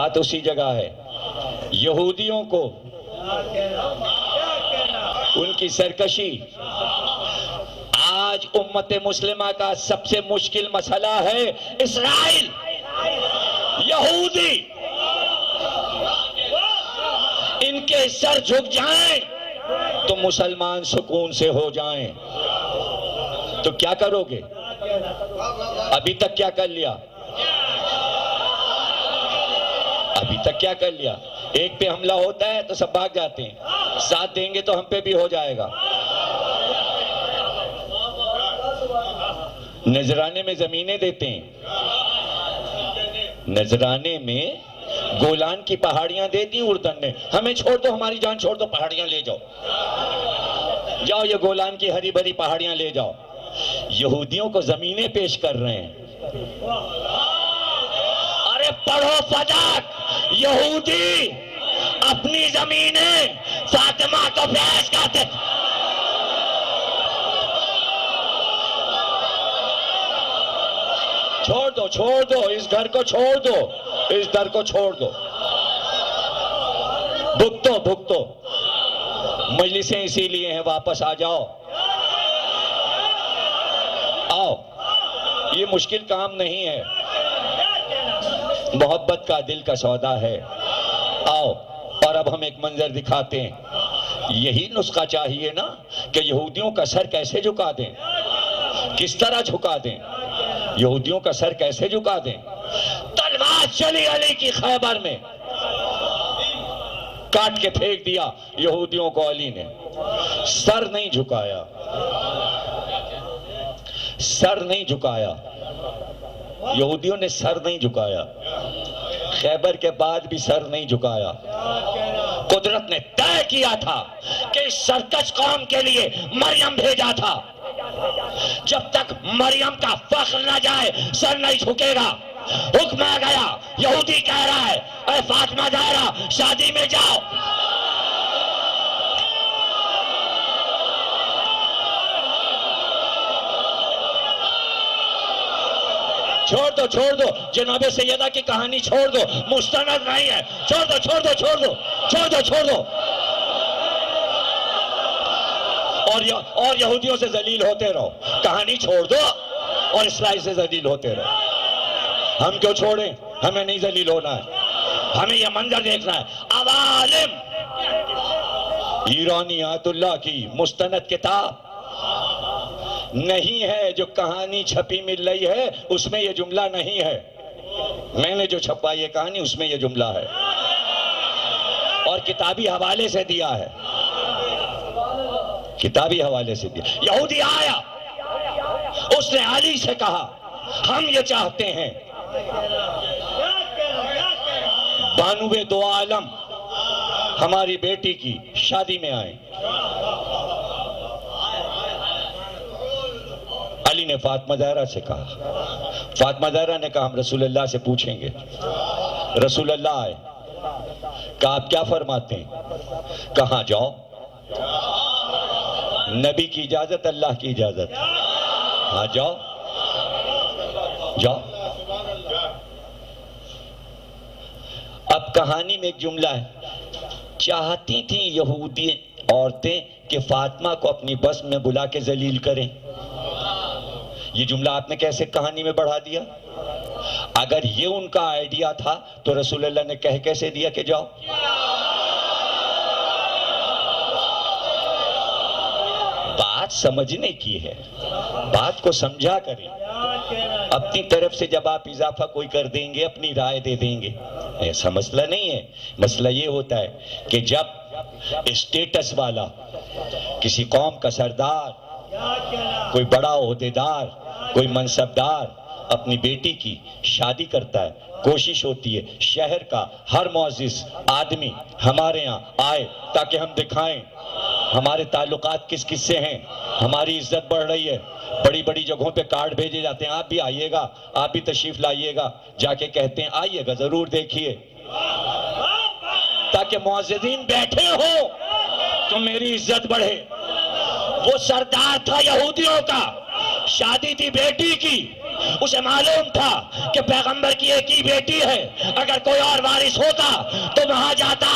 बात उसी जगह है। यहूदियों को उनकी सरकशी, आज उम्मत मुस्लिमा का सबसे मुश्किल मसला है इस्राइल, यहूदी। इनके सर झुक जाएं तो मुसलमान सुकून से हो जाएं। तो क्या करोगे? अभी तक क्या कर लिया? अभी तक क्या कर लिया? एक पे हमला होता है तो सब भाग जाते हैं, साथ देंगे तो हम पे भी हो जाएगा। नजराने में जमीनें देते हैं, नजराने में गोलान की पहाड़ियां दे दी उर्दन ने, हमें छोड़ दो, हमारी जान छोड़ दो, पहाड़ियां ले जाओ, जाओ ये गोलान की हरी भरी पहाड़ियां ले जाओ। यहूदियों को जमीनें पेश कर रहे हैं। अरे पढ़ो फदक, यहूदी अपनी जमीनें फातिमा को पेश करते। छोड़ दो, इस घर को छोड़ दो, इस दर को छोड़ दो, भुगतो। मजलिसें इसीलिए हैं, वापस आ जाओ, आओ, ये मुश्किल काम नहीं है, मोहब्बत का दिल का सौदा है। आओ, और अब हम एक मंजर दिखाते हैं। यही नुस्खा चाहिए ना कि यहूदियों का सर कैसे झुका दें, किस तरह झुका दें, यहूदियों का सर कैसे झुका दें। तलवार चली अली की खैबर में, काट के फेंक दिया यहूदियों को अली ने, सर नहीं झुकाया, सर नहीं झुकाया, यहूदियों ने सर नहीं झुकाया, खैबर के बाद भी सर नहीं झुकाया। कुदरत ने तय किया था कि इस सरकश कौम के लिए मरियम भेजा था, जब तक मरियम का फख्र न जाए सर नहीं झुकेगा। हुक्म आ गया, यहूदी कह रहा है, अरे फातिमा ज़हरा शादी में जाओ, छोड़ दो जनाबे सैयदा की कहानी छोड़ दो, मुस्तनद नहीं है, छोड़ दो। और यहूदियों से जलील होते रहो, कहानी छोड़ दो और इस्राइल से जलील होते रहो। हम क्यों छोड़ें? हमें नहीं जलील होना है, हमें यह मंजर देखना है। अवालिम ईरानियातुल्लाह की मुस्तनद किताब नहीं है, जो कहानी छपी मिल रही है उसमें यह जुमला नहीं है। मैंने जो छपा ये कहानी उसमें यह जुमला है, और किताबी हवाले से दिया है, किताबी हवाले से दिया। यहूदी आया, उसने अली से कहा, हम ये चाहते हैं बानुवे दो आलम हमारी बेटी की शादी में आए। अली ने फातिमा ज़हरा से कहा, फातिमा ज़हरा ने कहा हम रसूलुल्लाह से पूछेंगे। रसूलुल्लाह आए, कहा आप क्या फरमाते हैं? कहाँ जाओ, नबी की इजाजत, अल्लाह की इजाजत। हाँ जाओ। अब कहानी में एक जुमला है, चाहती थी यहूदी औरतें कि फातिमा को अपनी बस में बुला के जलील करें। ये जुमला आपने कैसे कहानी में बढ़ा दिया? अगर ये उनका आइडिया था तो रसूलुल्लाह ने कह कैसे दिया कि जाओ? बात समझने की है, बात को समझा करें। अपनी तरफ से जब आप इजाफा कोई कर देंगे, अपनी राय दे देंगे, ऐसा मसला नहीं है। मसला ये होता है कि जब स्टेटस वाला, किसी कौम का सरदार, कोई बड़ा ओहदेदार, कोई मनसबदार अपनी बेटी की शादी करता है, कोशिश होती है शहर का हर मुअज़्ज़िज़ आदमी हमारे यहाँ आए ताकि हम दिखाएं हमारे ताल्लुकात किस किस से हैं, हमारी इज्जत बढ़ रही है। बड़ी बड़ी जगहों पे कार्ड भेजे जाते हैं, आप भी आइएगा, आप भी तशरीफ लाइएगा। जाके कहते हैं आइएगा, जरूर देखिए, ताकि मुअज़्ज़िज़ीन बैठे हो तो मेरी इज्जत बढ़े। वो सरदार था यहूदियों का, शादी थी बेटी की, उसे मालूम था कि पैगंबर की एक ही बेटी है, अगर कोई और वारिस होता तो वहां जाता।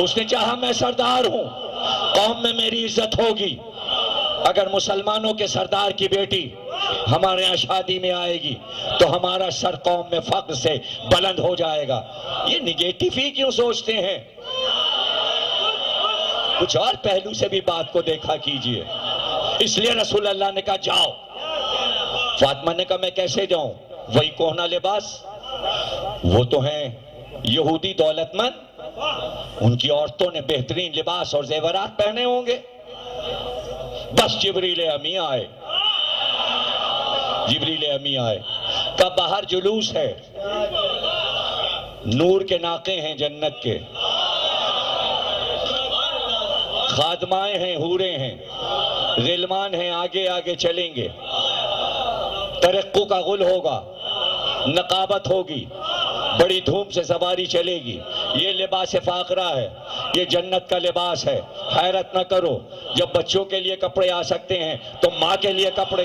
उसने चाहा मैं सरदार हूं, कौम में मेरी इज्जत होगी, अगर मुसलमानों के सरदार की बेटी हमारे यहाँ शादी में आएगी तो हमारा सर कौम में फख्र से बुलंद हो जाएगा। ये निगेटिव ही क्यों सोचते हैं? कुछ और पहलू से भी बात को देखा कीजिए। इसलिए रसूल अल्लाह ने कहा जाओ। फातिमा ने कहा मैं कैसे जाऊं? वही कोहना लिबास, वो तो हैं यहूदी दौलतमंद, उनकी औरतों ने बेहतरीन लिबास और जेवरात पहने होंगे। बस जिब्रील अमी आए, जिब्रील अमी आए, तब बाहर जुलूस है, नूर के नाके हैं जन्नत के, खादमाएं हैं, हूरें हैं, गिलमान हैं, आगे आगे चलेंगे, तरक्कू का गुल होगा, नकाबत होगी, बड़ी धूम से सवारी चलेगी। ये लिबास फाकरा है, ये जन्नत का लिबास है। हैरत न करो, जब बच्चों के लिए कपड़े आ सकते हैं तो माँ के लिए कपड़े।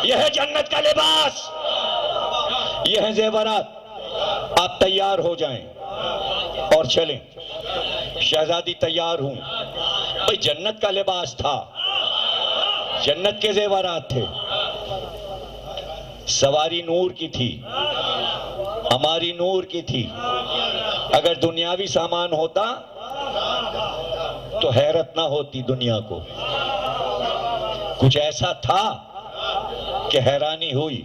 यह है जन्नत का लिबास, यह है जेवरात। आप तैयार हो जाएं और चलें। शहजादी तैयार हूं। भाई जन्नत का लिबास था, जन्नत के जेवरात थे, सवारी नूर की थी, हमारी नूर की थी। अगर दुनियावी सामान होता तो हैरत ना होती दुनिया को। कुछ ऐसा था कि हैरानी हुई।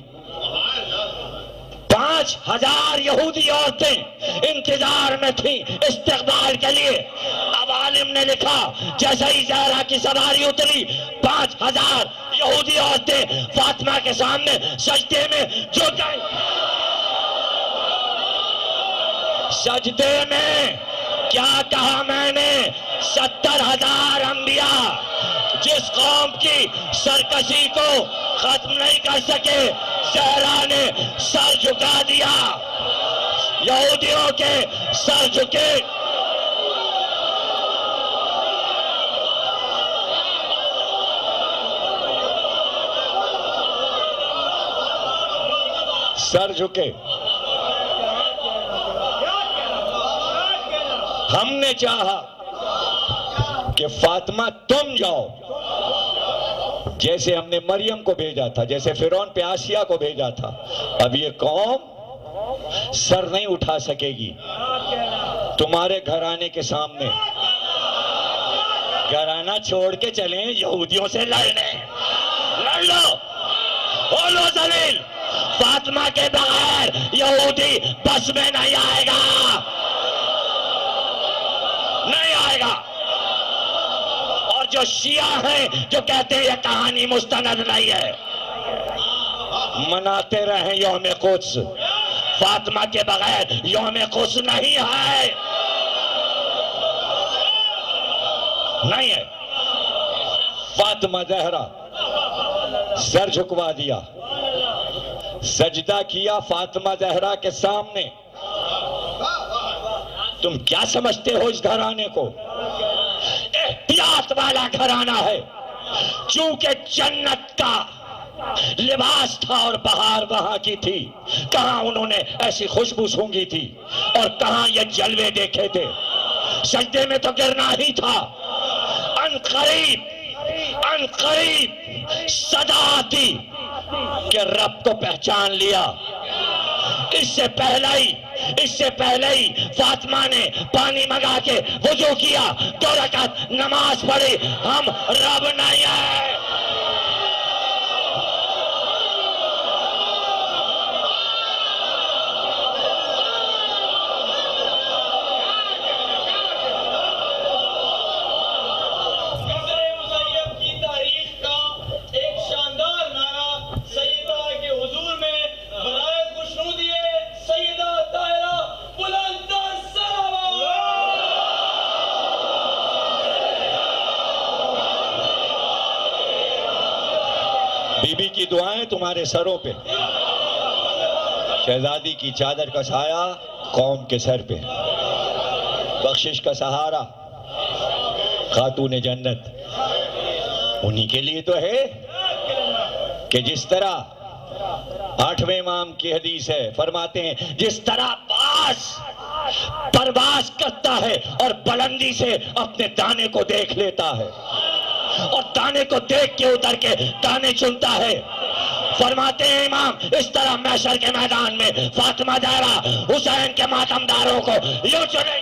5000 यहूदी औरतें इंतजार में थी इस्तकबाल के लिए। अब आलिम ने लिखा जैसे ही ज़हरा की सवारी उतरी 5000 यहूदी औरतें फातिमा के सामने सजदे में झुक गई। सजदे में क्या कहा मैंने? 70,000 अंबिया जिस कौम की सरकशी को खत्म नहीं कर सके, ज़हरा ने सर झुका दिया। यहूदियों के सर झुके। सर झुके। हमने चाहा कि फातिमा तुम जाओ, जैसे हमने मरियम को भेजा था, जैसे फिरौन पे आसिया को भेजा था। अब ये कौम सर नहीं उठा सकेगी तुम्हारे घराने के सामने। घराना छोड़ के चलें यहूदियों से लड़ने। लड़ लो, बोलो जलील। फातिमा के बगैर यहूदी बस में नहीं आएगा, नहीं आएगा। और जो शिया हैं जो कहते हैं ये कहानी मुस्तनद नहीं है, मनाते रहे यौम कुद्स। फातिमा के बगैर यौम कुद्स नहीं है, नहीं है। फातिमा ज़हरा सर झुकवा दिया, सजदा किया फातिमा ज़हरा के सामने। तुम क्या समझते हो इस घराने को? एहतियात वाला घराना है। चूंकि जन्नत का लिबास था और बहार वहां की थी, कहां उन्होंने ऐसी खुशबू सूंघी थी और कहां ये जलवे देखे थे। सजदे में तो गिरना ही था। अनकरीब सदा आती कि रब को पहचान लिया। इससे पहले ही फातिमा ने पानी मंगा के वुजू किया, 2 रकात नमाज पढ़ी। हम रब नहीं है। बीबी की दुआएं तुम्हारे सरों पे। शहजादी की चादर का साया कौम के सर पे। बख्शिश का सहारा, खातून जन्नत, उन्हीं के लिए तो है कि जिस तरह 8वें इमाम की हदीस है, फरमाते हैं जिस तरह बाज परवाज करता है और बुलंदी से अपने दाने को देख लेता है और दाने को देख के उतर के दाने चुनता है, फरमाते हैं इमाम इस तरह महशर के मैदान में फातिमा ज़हरा हुसैन के मातमदारों को यूं चुने।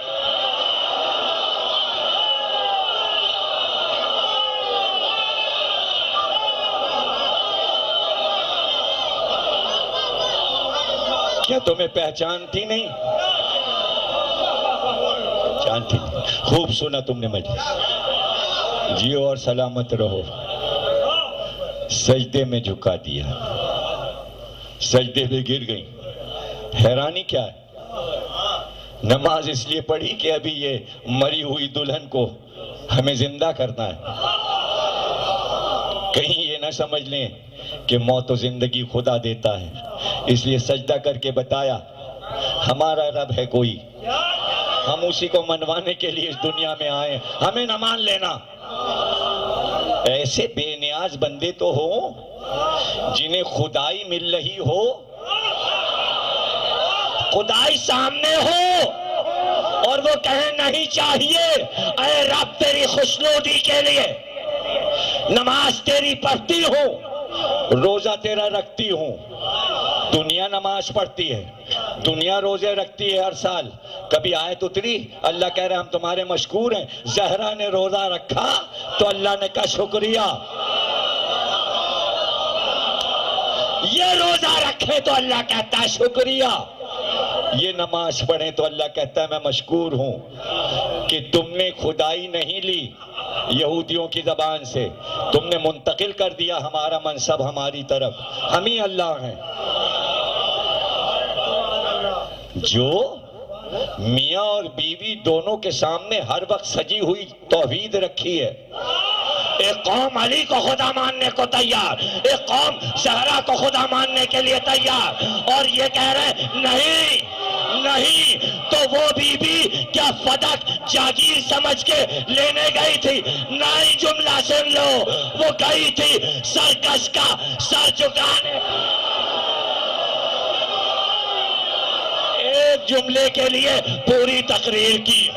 क्या तुम्हें पहचानती नहीं? पहचानती नहीं। खूब सुना तुमने मजलिस, जियो और सलामत रहो। सजदे में झुका दिया, सजदे में गिर गई। हैरानी क्या है? नमाज इसलिए पढ़ी कि अभी ये मरी हुई दुल्हन को हमें जिंदा करना है, कहीं ये ना समझ लें कि मौत और जिंदगी खुदा देता है। इसलिए सजदा करके बताया हमारा रब है कोई, हम उसी को मनवाने के लिए इस दुनिया में आए, हमें न मान लेना। ऐसे बेनियाज बंदे तो हो जिन्हें खुदाई मिल रही हो, खुदाई सामने हो और वो कहे नहीं चाहिए अरे रब तेरी खुशनुदी के लिए नमाज तेरी पढ़ती हूँ, रोजा तेरा रखती हूँ। दुनिया नमाज पढ़ती है, दुनिया रोजे रखती है हर साल। कभी आयत उतरी अल्लाह कह रहे हम तुम्हारे मशकूर हैं, ज़हरा ने रोजा रखा तो अल्लाह ने कहा शुक्रिया, ये रोजा रखे तो अल्लाह कहता है शुक्रिया, ये नमाज पढ़े तो अल्लाह कहता है मैं मशकूर हूं कि तुमने खुदाई नहीं ली यहूदियों की जबान से, तुमने मुंतकिल कर दिया हमारा मनसब हमारी तरफ, हम ही अल्लाह हैं। जो मियाँ और बीवी दोनों के सामने हर वक्त सजी हुई तौहीद रखी है, एक कौम अली को खुदा मानने को तैयार, एक कौम ज़हरा को खुदा मानने के लिए तैयार, और ये कह रहे नहीं नहीं, तो वो बीबी क्या फदक जागीर समझ के लेने गई थी? नहीं, जुमला सुन लो, वो गई थी सरकश का सर झुकाने। एक जुमले के लिए पूरी तकरीर की।